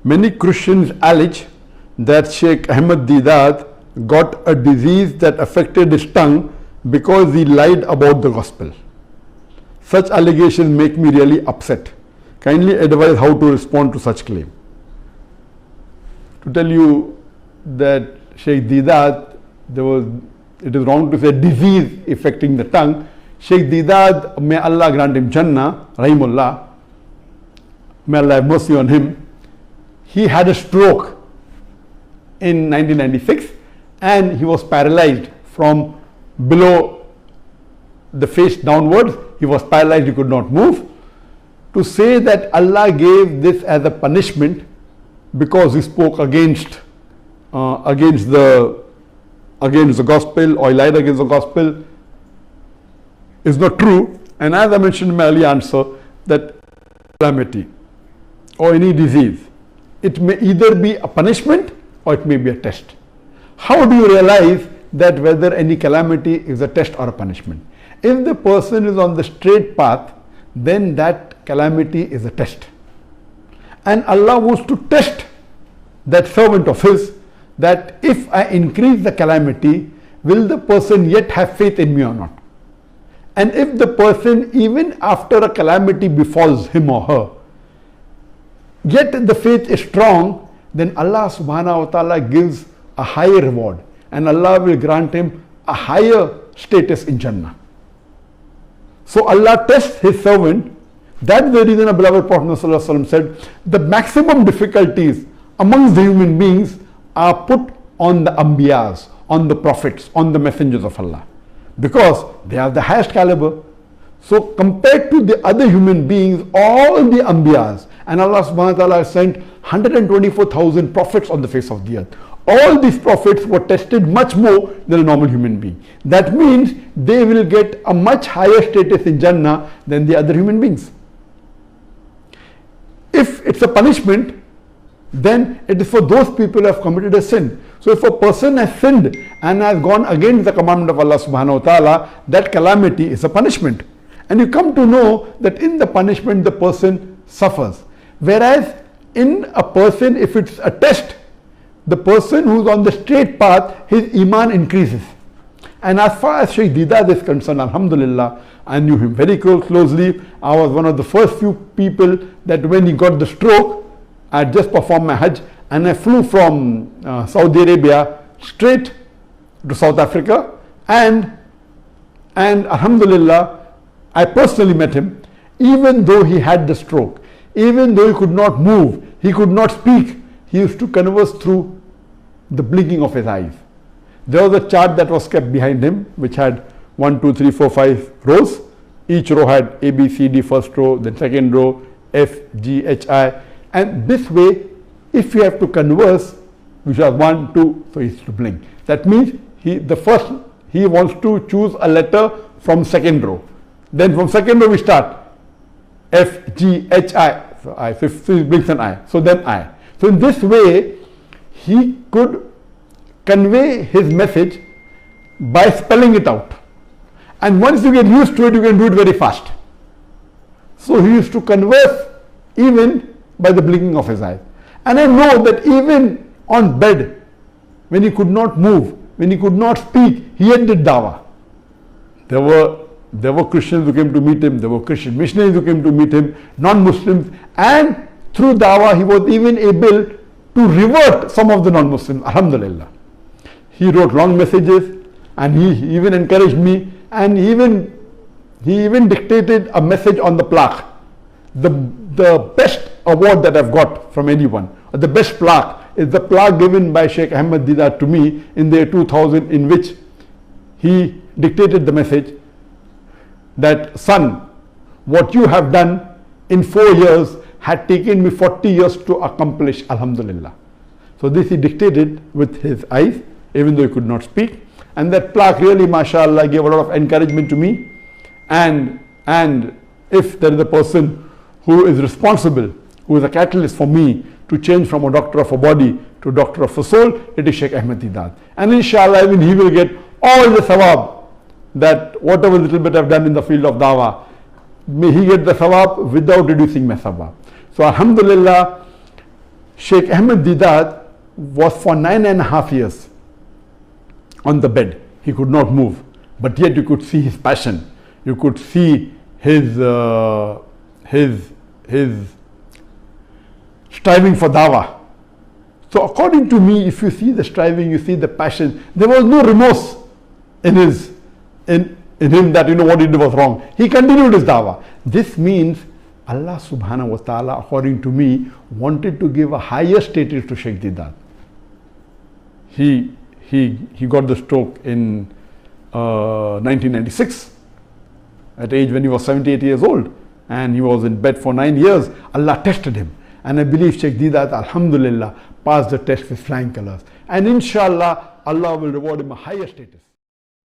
Many Christians allege that Sheikh Ahmed Deedat got a disease that affected his tongue because he lied about the gospel. Such allegations make me really upset. Kindly advise how to respond to such claim. To tell you that Sheikh Deedat, it is wrong to say disease affecting the tongue. Sheikh Deedat, may Allah grant him Jannah, Rahimullah, may Allah have mercy on him. He had a stroke in 1996 and he was paralyzed from below the face downwards. He was paralyzed, he could not move. To say that Allah gave this as a punishment because he spoke against the gospel or he lied against the gospel is not true. And as I mentioned in my earlier answer, that calamity or any disease, it may either be a punishment or it may be a test. How do you realize that whether any calamity is a test or a punishment? If the person is on the straight path, then that calamity is a test. And Allah wants to test that servant of his, that if I increase the calamity, will the person yet have faith in me or not? And if the person, even after a calamity befalls him or her, yet the faith is strong, then Allah subhanahu wa ta'ala gives a higher reward and Allah will grant him a higher status in Jannah. So Allah tests his servant. That's the reason our beloved Prophet ﷺ said, the maximum difficulties amongst the human beings are put on the Anbiyas, on the prophets, on the messengers of Allah, because they have the highest caliber. So compared to the other human beings, all the Anbiyas, and Allah subhanahu wa ta'ala has sent 124,000 prophets on the face of the earth. All these prophets were tested much more than a normal human being. That means they will get a much higher status in Jannah than the other human beings. If it's a punishment, then it is for those people who have committed a sin. So if a person has sinned and has gone against the commandment of Allah subhanahu wa ta'ala, that calamity is a punishment. And you come to know that in the punishment the person suffers. Whereas in a person, if it's a test, the person who's on the straight path, his iman increases. And as far as Sheikh Deedat is concerned, alhamdulillah, I knew him very closely. I was one of the first few people that when he got the stroke, I had just performed my Hajj and I flew from Saudi Arabia straight to South Africa, and alhamdulillah, I personally met him. Even though he had the stroke, even though he could not move, he could not speak, he used to converse through the blinking of his eyes. There was a chart that was kept behind him which had 1, 2, 3, 4, 5 rows. Each row had A, B, C, D, first row, then second row, F, G, H, I. And this way, if you have to converse, which are 1, 2, so he used to blink. That means he wants to choose a letter from second row. Then from second row we start F, G, H, I. So I, so he blinks an I. So then I. So in this way, he could convey his message by spelling it out. And once you get used to it, you can do it very fast. So he used to converse even by the blinking of his eye. And I know that even on bed, when he could not move, when he could not speak, he yet did dawah. There were Christians who came to meet him, there were Christian missionaries who came to meet him, non-Muslims, and through dawah he was even able to revert some of the non-Muslims, alhamdulillah. He wrote long messages and he even encouraged me, and he even dictated a message on the plaque. The best award that I've got from anyone, or the best plaque, is the plaque given by Sheikh Ahmed Deedat to me in the year 2000, in which he dictated the message that, son, what you have done in 4 years had taken me 40 years to accomplish, alhamdulillah. So this he dictated with his eyes, even though he could not speak. And that plaque really, mashallah, gave a lot of encouragement to me. And if there is a person who is responsible, who is a catalyst for me to change from a doctor of a body to a doctor of a soul, it is Sheikh Ahmed Deedat. And inshallah, even he will get all the sawab, that whatever little bit I've done in the field of dawah, may he get the sawab without reducing my sawab. So alhamdulillah, Sheikh Ahmed Deedat was for 9.5 years on the bed. He could not move, but yet you could see his passion. You could see his striving for dawah. So according to me, if you see the striving, you see the passion, there was no remorse in him that what he did was wrong. He continued his dawah. This means Allah subhanahu wa ta'ala, according to me, wanted to give a higher status to Sheikh Deedat. He got the stroke in 1996 at age when he was 78 years old, and he was in bed for 9 years. Allah tested him, and I believe Sheikh Deedat, alhamdulillah, passed the test with flying colors, and inshallah Allah will reward him a higher status.